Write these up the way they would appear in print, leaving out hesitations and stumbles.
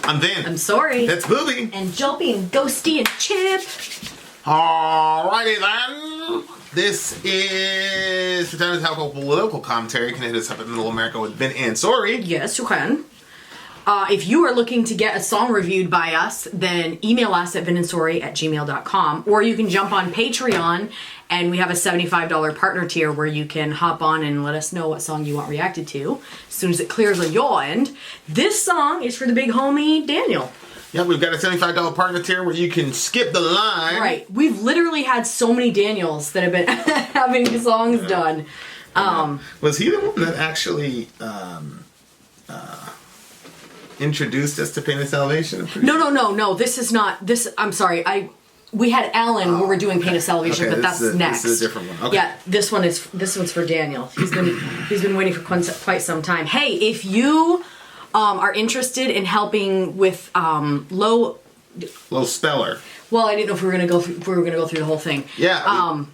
I'm Vin. I'm Sori. That's Booby. And Jumpy and Ghosty and Chip. Alrighty then. This is the time to talk about political commentary. You can hit us up at Middle America with Vin and Sori. Yes, you can. If you are looking to get a song reviewed by us, then email us at vinandsori@gmail.com, or you can jump on Patreon, and we have a $75 partner tier where you can hop on and let us know what song you want reacted to as soon as it clears on your end. This song is for the big homie Daniel. Yeah, we've got a $75 partner tier where you can skip the line. Right. We've literally had so many Daniels that have been having songs done. Was he the one that actually introduced us to Pain and Salvation? No. This is not. I'm sorry. We had Alan when we were doing Pain of Salvation, okay, but that's next. This is a different one. Okay. Yeah, this one's for Daniel. He's been waiting for quite some time. Hey, if you are interested in helping with low speller. Well, I didn't know if we were gonna go through the whole thing. Yeah.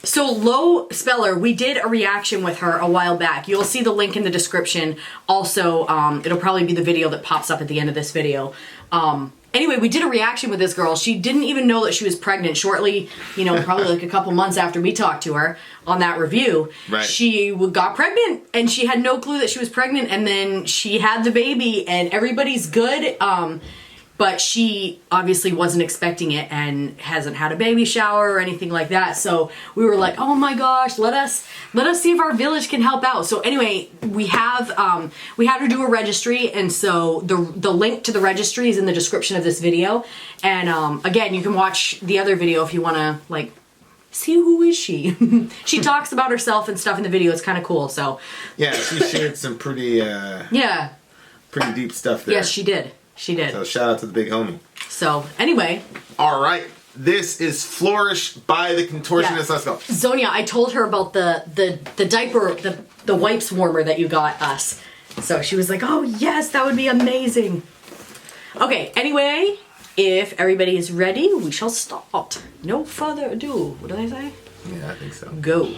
So Low Speller, we did a reaction with her a while back. You'll see the link in the description. Also, it'll probably be the video that pops up at the end of this video. Anyway, we did a reaction with this girl. She didn't even know that she was pregnant. Shortly, probably like a couple months after we talked to her on that review, right. She got pregnant, and she had no clue that she was pregnant, and then she had the baby, and everybody's good. But she obviously wasn't expecting it and hasn't had a baby shower or anything like that. So we were like, oh my gosh, let us see if our village can help out. So anyway, we had her do a registry, and so the link to the registry is in the description of this video. And again, you can watch the other video if you want to see who is she. She talks about herself and stuff in the video. It's kind of cool. So yeah, she shared some pretty pretty deep stuff there. Yes, she did. She did. So shout out to the big homie. So anyway. All right. This is Flourish by the Contortionist. Yeah. Let's go. Zonia, I told her about the diaper, the wipes warmer that you got us. So she was like, oh yes, that would be amazing. Okay, anyway, if everybody is ready, we shall start. No further ado. What did I say? Yeah, I think so. Go.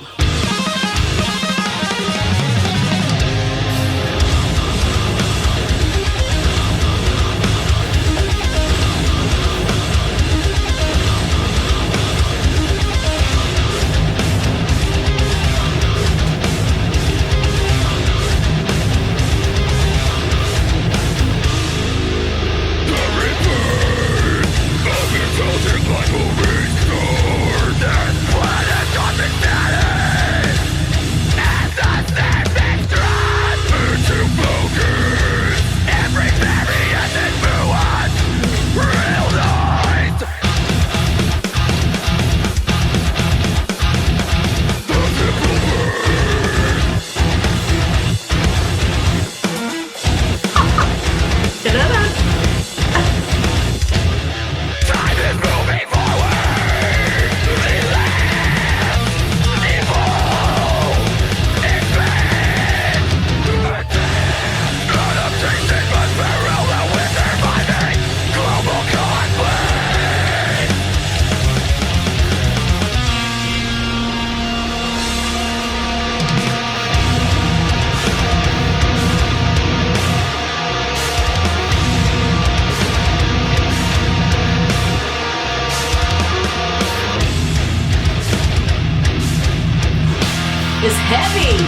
Is heavy.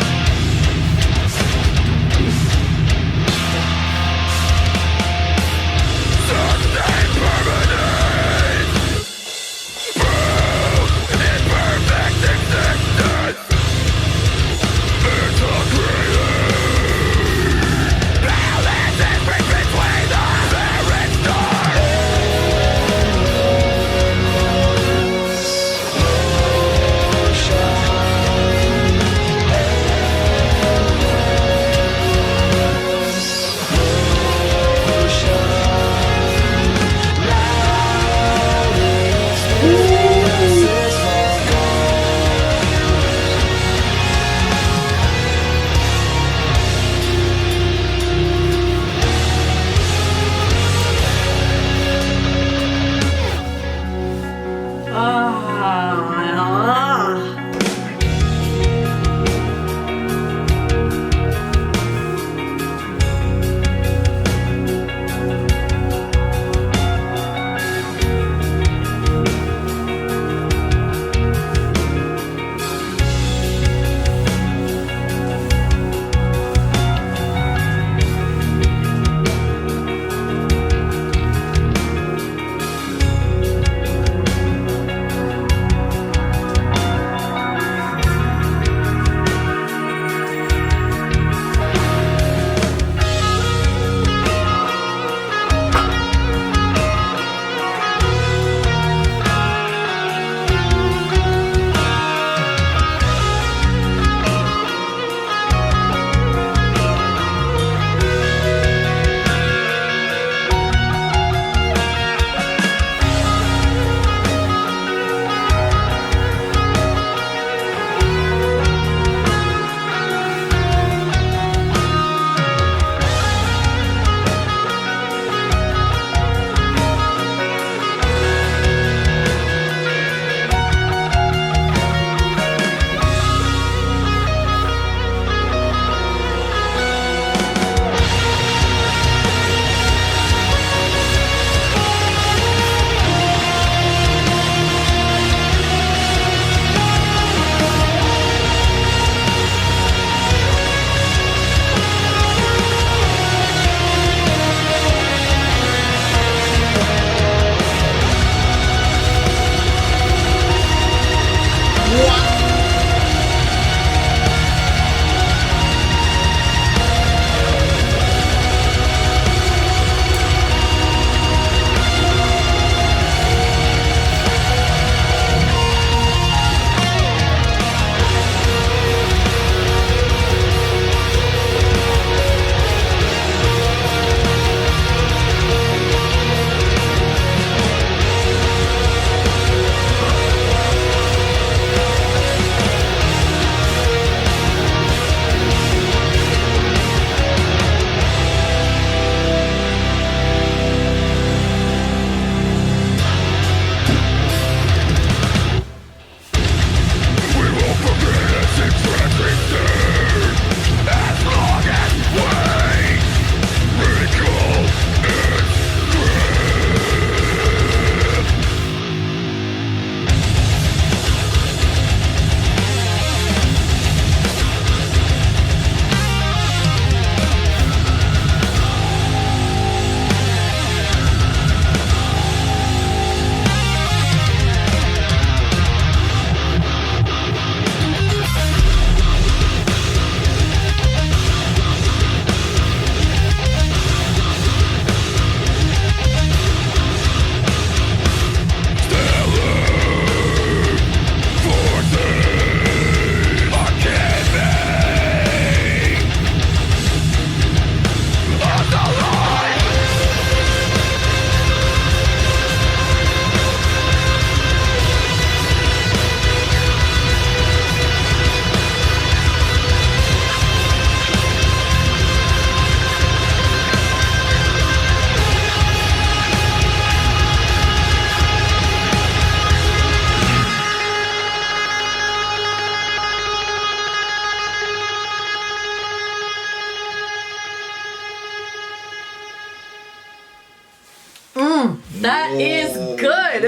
That is good.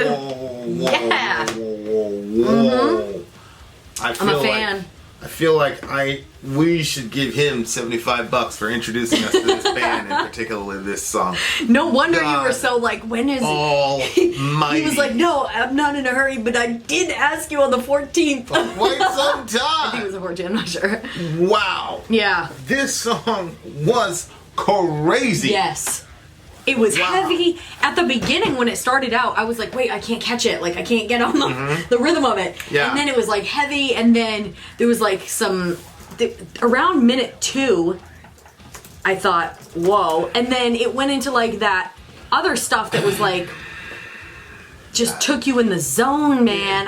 Yeah. Whoa. I'm a fan. I feel like we should give him $75 for introducing us to this band, and particularly this song. No wonder God you were so like, when is Almighty. He was like, no, I'm not in a hurry, but I did ask you on the 14th. For quite some I think it time. was the 14th, I'm not sure. Wow. Yeah. This song was crazy. Yes. It was heavy. At the beginning when it started out, I was like, wait, I can't catch it. Like, I can't get on the rhythm of it. Yeah. And then it was like heavy, and then there was like around minute 2, I thought, whoa. And then it went into like that other stuff that was like, just took you in the zone, man.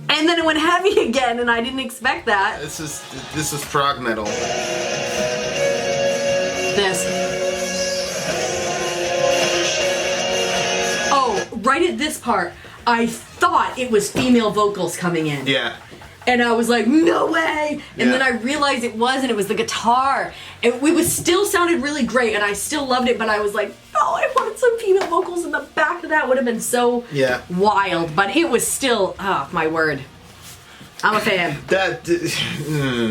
And then it went heavy again, and I didn't expect that. This is prog metal. Right at this part, I thought it was female vocals coming in. Yeah. And I was like, no way! And then I realized it was, and it was the guitar. And it still sounded really great, and I still loved it, but I was like, oh, I wanted some female vocals in the back of that. Would have been so wild. But it was still, oh, my word. I'm a fan.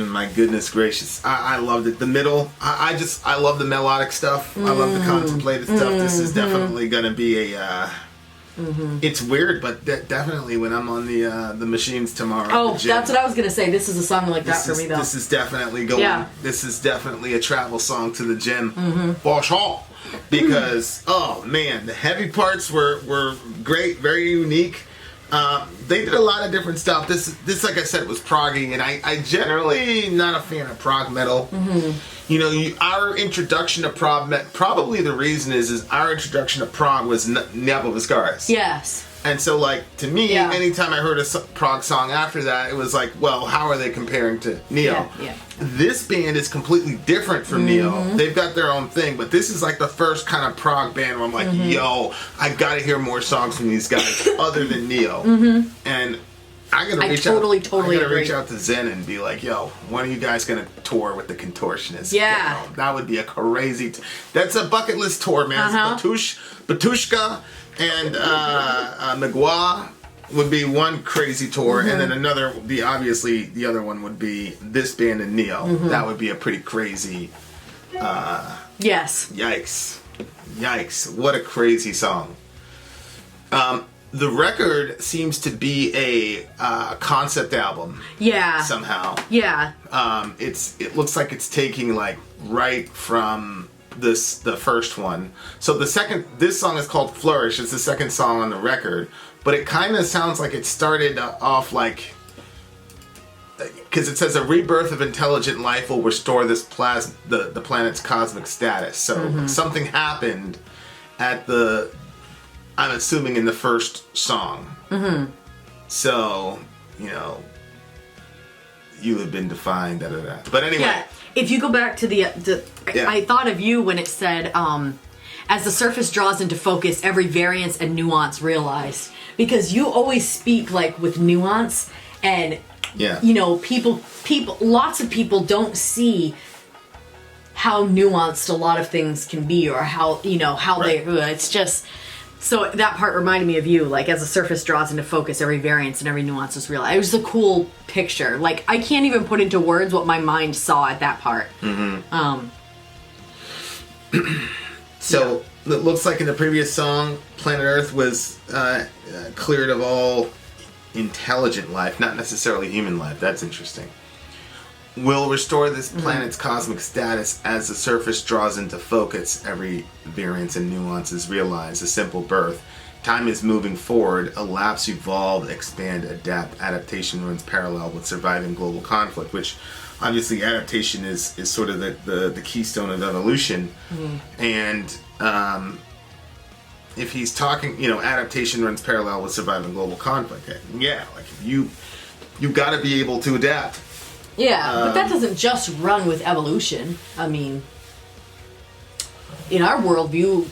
My goodness gracious. I loved it. The middle, I love the melodic stuff. I love the contemplative stuff. This is definitely going to be a... It's weird, but definitely when I'm on the machines tomorrow. Oh, that's what I was gonna say. This is a song like that for me, though. This is definitely going. Yeah. This is definitely a travel song to the gym, for sure. Because oh man, the heavy parts were great, very unique. They did a lot of different stuff. This like I said, was proggy, and I generally not a fan of prog metal. You know, our introduction to prog, probably the reason is our introduction to prog was Never Viscaris. Yes. And so, like, to me, anytime I heard a prog song after that, it was like, well, how are they comparing to Neo? Yeah. This band is completely different from Neo. They've got their own thing, but this is like the first kind of prog band where I'm like, yo, I gotta hear more songs from these guys other than Neo. And I gotta reach out to Zen and be like, yo, when are you guys gonna tour with the Contortionist? Yeah. You know, that would be a crazy... That's a bucket list tour, man. Batushka and Magua would be one crazy tour, and then another, the other one would be this band and Neo. That would be a pretty crazy... yes. Yikes. What a crazy song. The record seems to be a concept album. Yeah. Somehow. Yeah. It looks like it's taking like right from the first one. So this song is called Flourish. It's the second song on the record, but it kind of sounds like it started off like, because it says a rebirth of intelligent life will restore this the planet's cosmic status. So something happened at I'm assuming in the first song. So, you know, you have been defined, But anyway. Yeah, if you go back to I thought of you when it said, as the surface draws into focus, every variance and nuance realized. Because you always speak like with nuance, and you know, people, lots of people don't see how nuanced a lot of things can be, or how, you know, how it's just... So that part reminded me of you, like, as the surface draws into focus, every variance and every nuance is real. It was a cool picture. Like, I can't even put into words what my mind saw at that part. So, it looks like in the previous song, Planet Earth was cleared of all intelligent life, not necessarily human life. That's interesting. Will restore this planet's cosmic status as the surface draws into focus. Every variance and nuance is realized. A simple birth. Time is moving forward. Elapse, evolve, expand, adapt. Adaptation runs parallel with surviving global conflict, which obviously adaptation is sort of the keystone of evolution. And if he's talking, you know, adaptation runs parallel with surviving global conflict. Yeah, like you got to be able to adapt. Yeah, but that doesn't just run with evolution. I mean, in our worldview,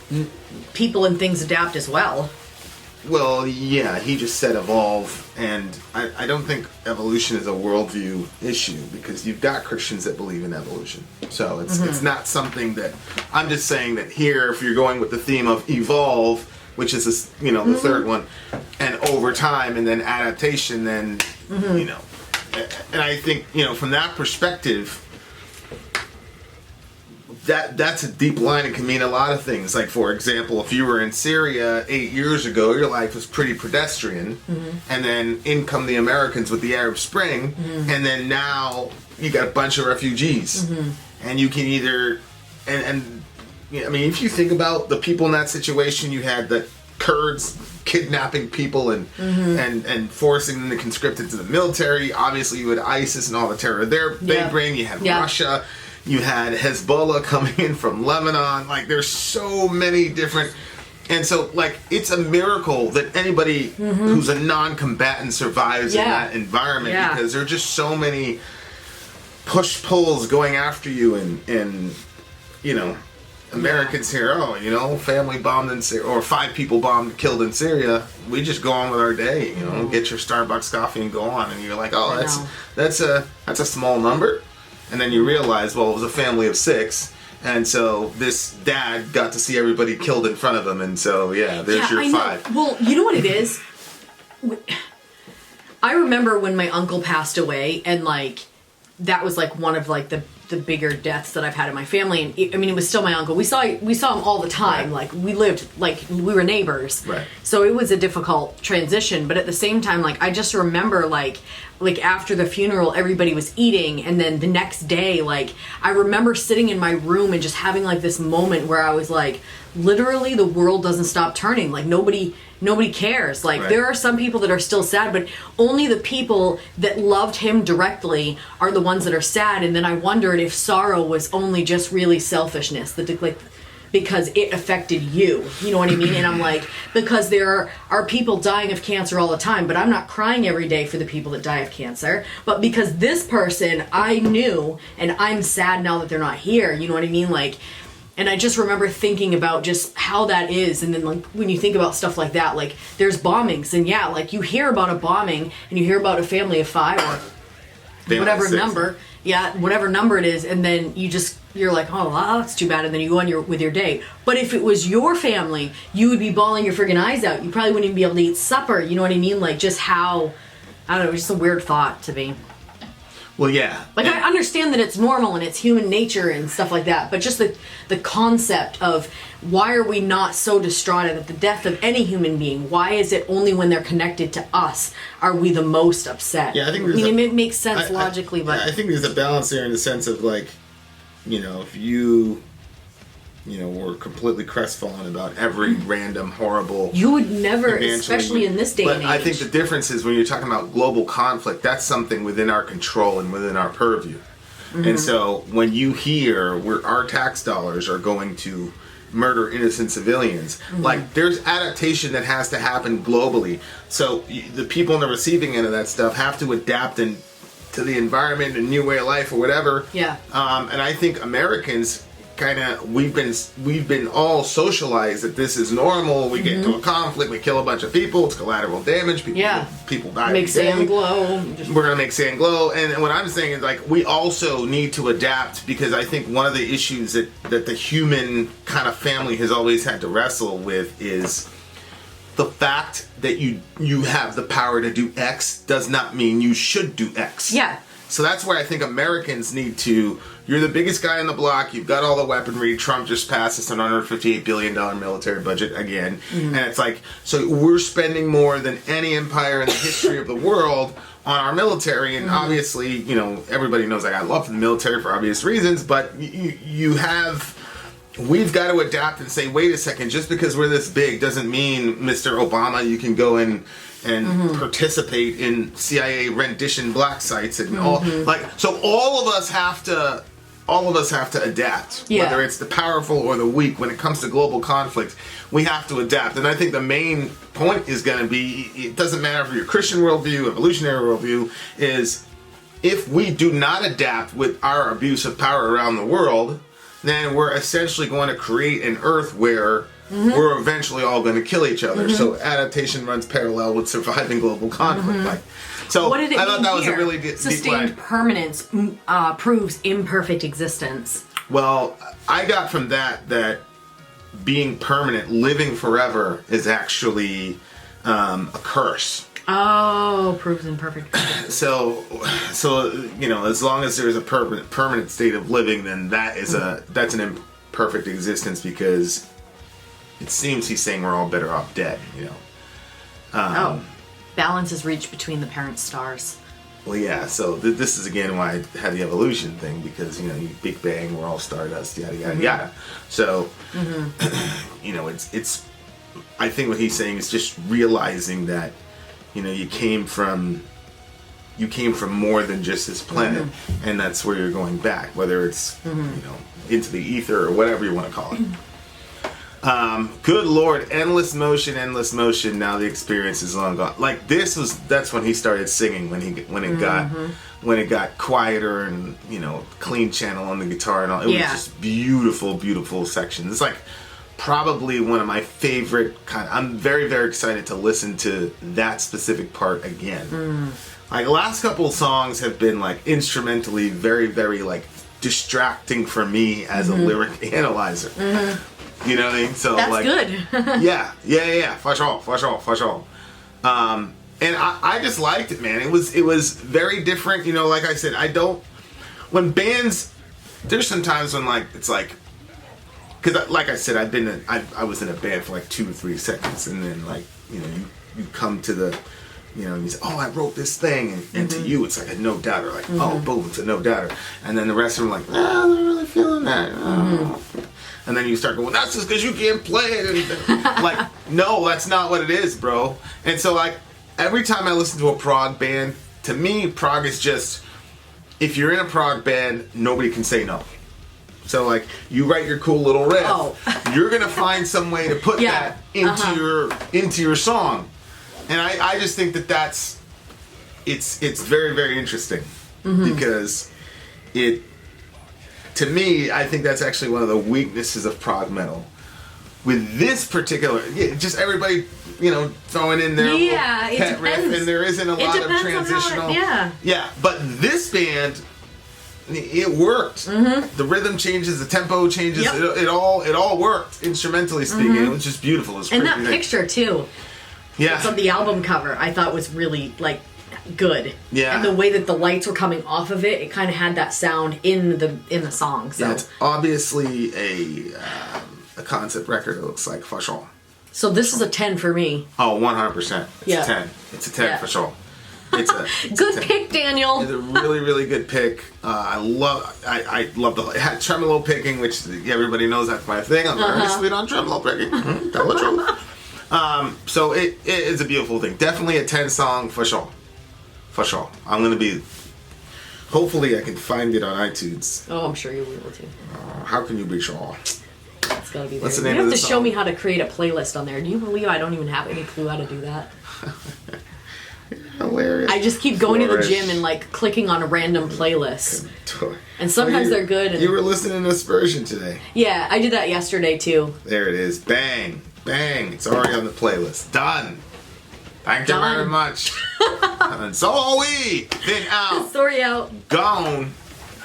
people and things adapt as well. Well, yeah, he just said evolve, and I don't think evolution is a worldview issue, because you've got Christians that believe in evolution. So it's not something that... I'm just saying that here, if you're going with the theme of evolve, which is this, the third one, and over time, and then adaptation, then and I think from that perspective, that's a deep line and can mean a lot of things. Like, for example, if you were in Syria 8 years ago, your life was pretty pedestrian, and then in come the Americans with the Arab Spring, and then now you got a bunch of refugees, and you can either if you think about the people in that situation, you had the Kurds kidnapping people and forcing them to conscript into the military. Obviously, you had ISIS and all the terror they bring. You had Russia. You had Hezbollah coming in from Lebanon. Like, there's so many different... And so, like, it's a miracle that anybody who's a non-combatant survives in that environment because there are just so many push-pulls going after you and Americans here, family bombed in Syria, or 5 people killed in Syria. We just go on with our day, get your Starbucks coffee and go on. And you're like, that's a small number. And then you realize, well, it was a family of 6, and so this dad got to see everybody killed in front of him, and so, there's your 5. Well, you know what it is? I remember when my uncle passed away, and, like, that was, like, one of, like, the bigger deaths that I've had in my family, and it was still my uncle. We saw him all the time. Right. Like, we lived, like, we were neighbors. Right. So it was a difficult transition, but at the same time, like, I just remember, like after the funeral, everybody was eating, and then the next day, like, I remember sitting in my room and just having, like, this moment where I was like, literally the world doesn't stop turning. Like, nobody cares. Like, there are some people that are still sad, but only the people that loved him directly are the ones that are sad. And then I wondered if sorrow was only just really selfishness, because it affected you. You know what I mean? And I'm like, because there are people dying of cancer all the time, but I'm not crying every day for the people that die of cancer. But because this person I knew, and I'm sad now that they're not here. You know what I mean? Like, and I just remember thinking about just how that is. And then, like, when you think about stuff like that, like, there's bombings. And like, you hear about a bombing and you hear about a family of 5 or whatever number. Yeah, whatever number it is. And then you're like, oh, well, that's too bad. And then you go on with your day. But if it was your family, you would be bawling your friggin' eyes out. You probably wouldn't even be able to eat supper. You know what I mean? Like, just how, I don't know, just a weird thought to me. Well, yeah. Like, I understand that it's normal and it's human nature and stuff like that, but just the concept of why are we not so distraught at the death of any human being? Why is it only when they're connected to us are we the most upset? Yeah, I think it makes sense logically, but... I think there's a balance there in the sense of, like, if you... we're completely crestfallen about every random horrible... You would never, especially in this day and age. But I think the difference is when you're talking about global conflict, that's something within our control and within our purview. And so when you hear where our tax dollars are going to murder innocent civilians, like, there's adaptation that has to happen globally. So the people on the receiving end of that stuff have to adapt to the environment, a new way of life or whatever. Yeah. And I think Americans... we've been all socialized that this is normal. We get into a conflict, we kill a bunch of people, it's collateral damage, people die. Make sand glow. We're gonna make sand glow. And what I'm saying is, like, we also need to adapt, because I think one of the issues that the human kind of family has always had to wrestle with is the fact that you have the power to do X does not mean you should do X. Yeah. So that's where I think Americans need to... You're the biggest guy on the block. You've got all the weaponry. Trump just passed this $158 billion military budget again. And it's like, so we're spending more than any empire in the history of the world on our military. And obviously, everybody knows I got love for the military for obvious reasons. But we've got to adapt and say, wait a second, just because we're this big doesn't mean, Mr. Obama, you can go in and participate in CIA rendition black sites and all. Like, so all of us have to adapt, whether it's the powerful or the weak. When it comes to global conflict, we have to adapt. And I think the main point is going to be, it doesn't matter if you're Christian worldview, evolutionary worldview, is if we do not adapt with our abuse of power around the world, then we're essentially going to create an earth where we're eventually all going to kill each other. So adaptation runs parallel with surviving global conflict. Like, so what did it I thought mean that here? was a really good Sustained permanence proves imperfect existence. Well, I got from that being permanent, living forever, is actually a curse. Oh, proves imperfect. So as long as there's a permanent state of living, then that's an imperfect existence, because it seems he's saying we're all better off dead. Balance is reached between the parent stars. Well, yeah. So this is again why I had the evolution thing, because you Big Bang, we're all stardust, yada yada yada. So it's. I think what he's saying is just realizing that you came from more than just this planet, and that's where you're going back, whether it's into the ether or whatever you want to call it. Good Lord, endless motion. Now the experience is long gone. Like that's when he started singing, when it got quieter and clean channel on the guitar and all. It was just beautiful sections. It's like probably one of my favorite I'm very, very excited to listen to that specific part again. Like the last couple of songs have been like instrumentally very, very like distracting for me as a lyric analyzer. You know what I mean? So that's like, good. yeah. For sure. And I just liked it, man. It was very different. Like I said, when bands, there's some times when like it's like, because like I said, I was in a band for like 2 or 3 seconds, and then like you come to the you say, oh, I wrote this thing, and to you it's like a no doubter, like oh boom, it's a no doubter, and then the rest of them are like, I'm not really feeling that. And then you start going, that's just because you can't play it. And like, no, that's not what it is, bro. And so, like, every time I listen to a prog band, to me, prog is just, if you're in a prog band, nobody can say no. So, like, you write your cool little riff. Oh. You're going to find some way to put that into your song. And I just think that's, it's very, very interesting. Because to me, I think that's actually one of the weaknesses of prog metal. With this particular, just everybody, throwing in their little pet riff, and there isn't a lot of transitional. Yeah, but this band, it worked. The rhythm changes, the tempo changes. It all worked instrumentally speaking. It was just beautiful. It was and that picture too. Yeah, it's on the album cover. I thought was really like good. Yeah. And the way that the lights were coming off of it kind of had that sound in the song. So. Yeah, it's obviously a concept record, it looks like, for sure. So this is a 10 for me. Oh, 100%. It's a 10. It's a 10 for sure. It's good pick, Daniel. It's a really, really good pick. I love it had tremolo picking, which everybody knows that's my thing. I'm very sweet on tremolo picking. Tell the truth. So it is a beautiful thing. Definitely a 10 song for sure. For sure. I'm going to be... Hopefully I can find it on iTunes. Oh, I'm sure you will able to. How can you be sure? It's got to be there. What's the name you of have the to song? show me how to create a playlist on there. Do you believe I don't even have any clue how to do that? Hilarious. I just keep going to the gym and like clicking on a random playlist. And sometimes they're good. And... You were listening to Aspersion today. Yeah, I did that yesterday too. There it is. Bang. Bang. It's already on the playlist. Done. Thank you very much. And so are we. Vin out. Sori out. Gone.